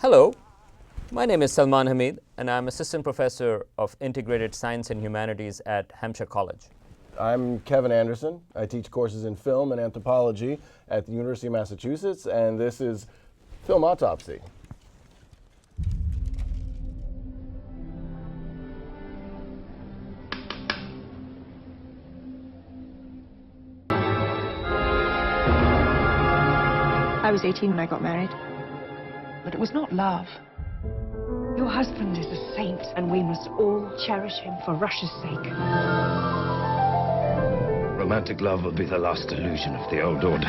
Hello, my name is Salman and I'm Assistant Professor of Integrated Science and Humanities at Hampshire College. I'm Kevin Anderson. I teach courses in film and anthropology at the University of Massachusetts, and this is Film Autopsy. I was 18 when I got married. But it was not love. Your husband is a saint, and we must all cherish him for Russia's sake. Romantic love will be the last illusion of the old order.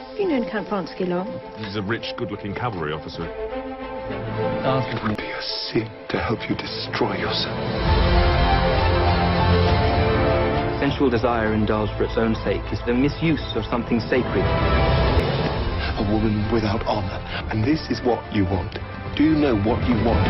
Have you known Count Vronsky long? He's a rich, good-looking cavalry officer. It would be a sin to help you destroy yourself. Sensual desire indulged for its own sake is the misuse of something sacred. A woman without honor. And this is what you want. Do you know what you want?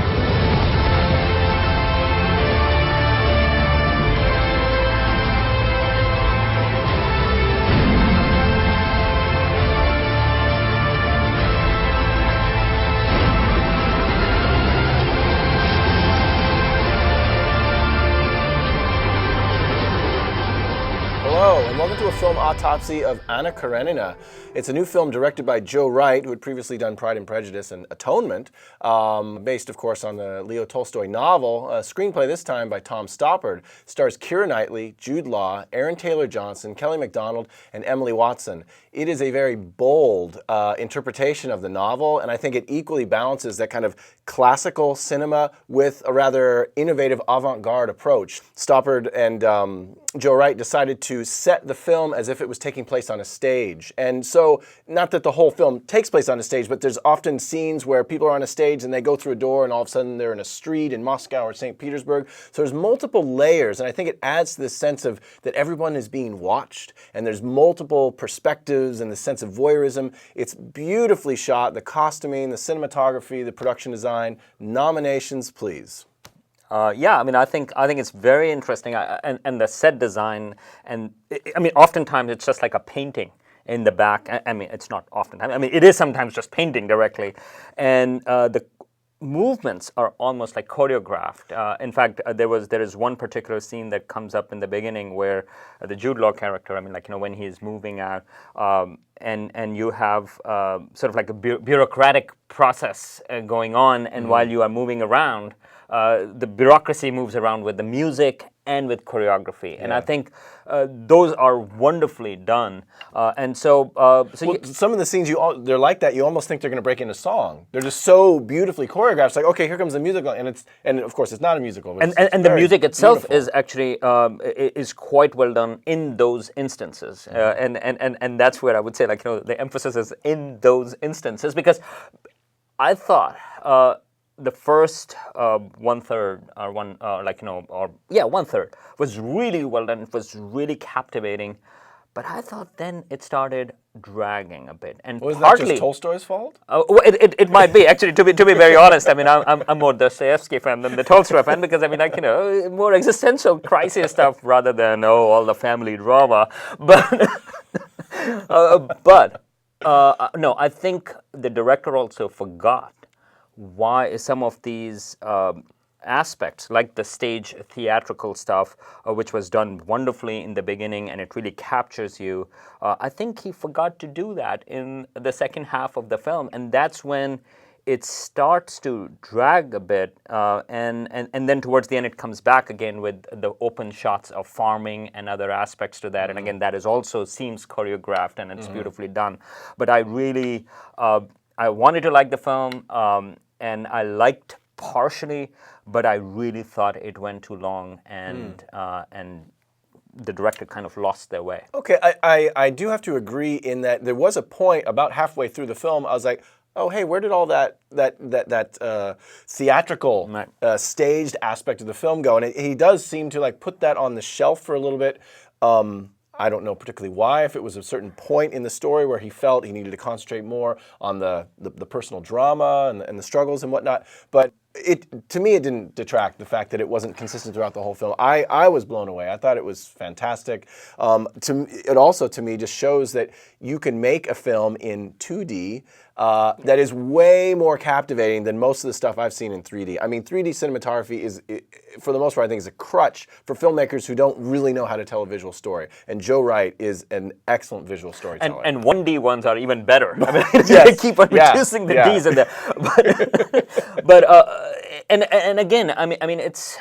Hello, and welcome to a film autopsy of Anna Karenina. It's a new film directed by Joe Wright, who had previously done Pride and Prejudice and Atonement, based, of course, on the Leo Tolstoy novel. A screenplay this time by Tom Stoppard. Stars Keira Knightley, Jude Law, Aaron Taylor-Johnson, Kelly MacDonald, and Emily Watson. It is a very bold interpretation of the novel, and I think it equally balances that kind of classical cinema with a rather innovative avant-garde approach. Stoppard and Joe Wright decided to set the film as if it was taking place on a stage. And so, not that the whole film takes place on a stage, but there's often scenes where people are on a stage and they go through a door and all of a sudden they're in a street in Moscow or St. Petersburg. So there's multiple layers, and I think it adds to this sense of that everyone is being watched, and there's multiple perspectives and the sense of voyeurism. It's beautifully shot, the costuming, the cinematography, the production design. Nominations, please. Yeah, I mean, I think it's very interesting, and the set design, and I mean, oftentimes it's just like a painting in the back. I mean, it's not oftentimes. I mean, it is sometimes just painting directly, and the movements are almost like choreographed. In fact, there is one particular scene that comes up in the beginning where the Jude Law character, I mean, like, you know, when he's moving out, and you have sort of like a bureaucratic process going on, and while you are moving around, the bureaucracy moves around with the music and with choreography, and I think those are wonderfully done. And so, some of the scenes they're like that. You almost think they're going to break into song. They're just so beautifully choreographed. It's like, okay, here comes the musical, and of course it's not a musical. But and the music itself is actually is quite well done in those instances, and that's where I would say, like, you know, the emphasis is in those instances, because I thought. The first one-third or one-third was really well done. It was really captivating, but I thought then it started dragging a bit. And was partly, that just Tolstoy's fault? Well, it might be, actually. To be very honest, I mean, I'm more Dostoevsky fan than the Tolstoy fan, because I mean, like, you know, more existential crisis stuff rather than all the family drama. But no, I think the director also forgot why some of these aspects, like the stage theatrical stuff, which was done wonderfully in the beginning and it really captures you, I think he forgot to do that in the second half of the film, and that's when it starts to drag a bit, and then towards the end it comes back again with the open shots of farming and other aspects to that, and again that is also seems choreographed and it's beautifully done. But I really I wanted to like the film, and I liked partially, but I really thought it went too long, and the director kind of lost their way. Okay, I do have to agree in that there was a point about halfway through the film I was like, oh, hey, where did all that theatrical, staged aspect of the film go? And he does seem to like put that on the shelf for a little bit. I don't know particularly why, if it was a certain point in the story where he felt he needed to concentrate more on the personal drama and the struggles and whatnot. But to me, it didn't detract the fact that it wasn't consistent throughout the whole film. I was blown away. I thought it was fantastic. It also, to me, just shows that you can make a film in 2D that is way more captivating than most of the stuff I've seen in 3D. I mean, 3D cinematography is, for the most part, I think is a crutch for filmmakers who don't really know how to tell a visual story. And Joe Wright is an excellent visual storyteller. And 1D ones are even better. I mean, they Yes. keep on reducing the Ds in there. And again, I mean, it's.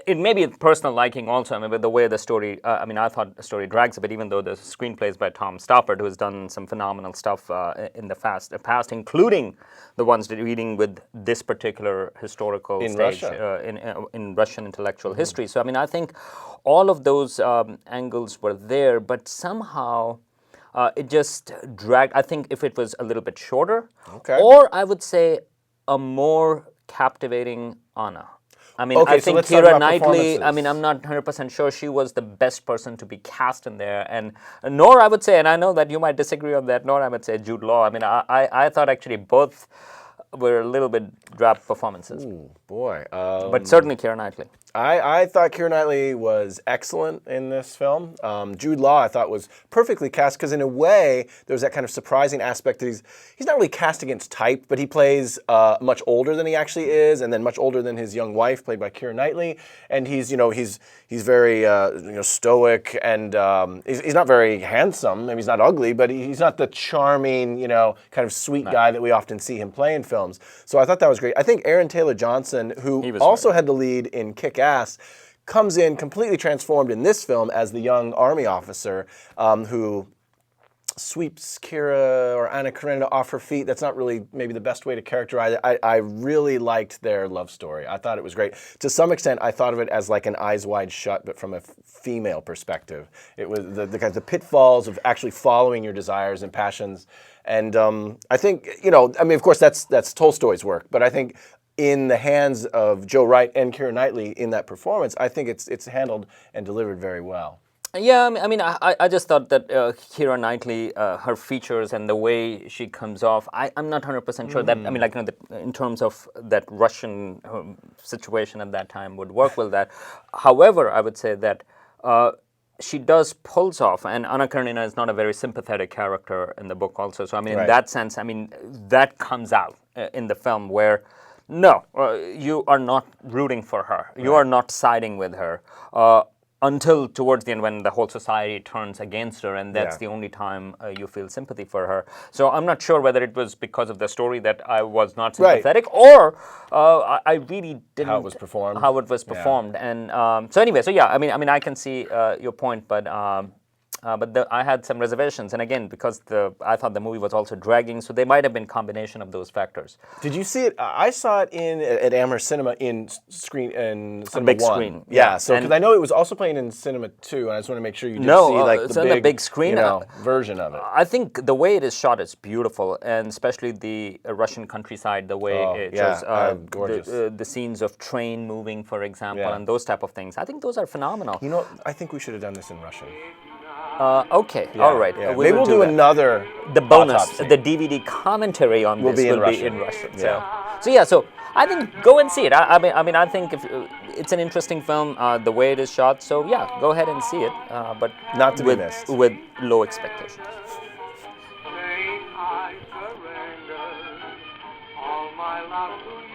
It may be a personal liking also. I mean, with the way the story. I mean, I thought the story drags a bit, even though the screenplay is by Tom Stoppard, who has done some phenomenal stuff in the past, including the ones dealing with this particular historical In stage Russia. In Russian intellectual history. So, I mean, I think all of those angles were there, but somehow. It just dragged. I think if it was a little bit shorter, or I would say a more captivating Anna. I mean, Okay, I so think let's talk Keira about Knightley, I mean, I'm not 100% sure she was the best person to be cast in there. And nor I would say, and I know that you might disagree on that, nor I would say Jude Law. I mean, I thought actually both were a little bit drab performances. Ooh, boy. But certainly Keira Knightley. I thought Keira Knightley was excellent in this film. Jude Law, I thought, was perfectly cast because, in a way, there's that kind of surprising aspect that he's not really cast against type, but he plays much older than he actually is, and then much older than his young wife, played by Keira Knightley. And he's very stoic, and he's not very handsome. Maybe he's not ugly, but he's not the charming, kind of sweet guy that we often see him play in films. So I thought that was great. I think Aaron Taylor Johnson, who also had the lead in Kick-Ass, comes in completely transformed in this film as the young army officer who sweeps Kira or Anna Karenina off her feet. That's not really maybe the best way to characterize it. I really liked their love story. I thought it was great. To some extent, I thought of it as like an Eyes Wide Shut, but from a female perspective. It was the pitfalls of actually following your desires and passions. And I think, I mean, of course, that's Tolstoy's work, but I think in the hands of Joe Wright and Keira Knightley in that performance, I think it's handled and delivered very well. Yeah, I mean, I just thought that Keira Knightley, her features and the way she comes off, I'm not 100% sure that, I mean, in terms of that Russian situation at that time would work with that. However, I would say that she does pulls off, and Anna Karenina is not a very sympathetic character in the book also. So, I mean, in that sense, I mean, that comes out in the film where, no, you are not rooting for her. You are not siding with her until towards the end when the whole society turns against her, and that's the only time you feel sympathy for her. So I'm not sure whether it was because of the story that I was not sympathetic, or I really didn't. How it was performed. How it was performed, and so anyway, so yeah, I mean, I can see your point, but I had some reservations, and again, because I thought the movie was also dragging, so they might have been a combination of those factors. Did you see it? I saw it at Amherst Cinema in Cinema big 1. screen. Yeah, so because I know it was also playing in Cinema 2, and I just want to make sure you did see like it's on the big screen version of it. I think the way it is shot is beautiful, and especially the Russian countryside, the way it shows gorgeous. the scenes of train moving, for example, and those type of things. I think those are phenomenal. You know, I think we should have done this in Russian. Okay, all right. Yeah. Maybe we'll do another. The bonus, Autopsy. the DVD commentary on this will be in Russian. Yeah. So I think go and see it. I mean, I think if it's an interesting film, the way it is shot. So yeah, go ahead and see it, but not to be missed. With low expectations. May I surrender all my love to you.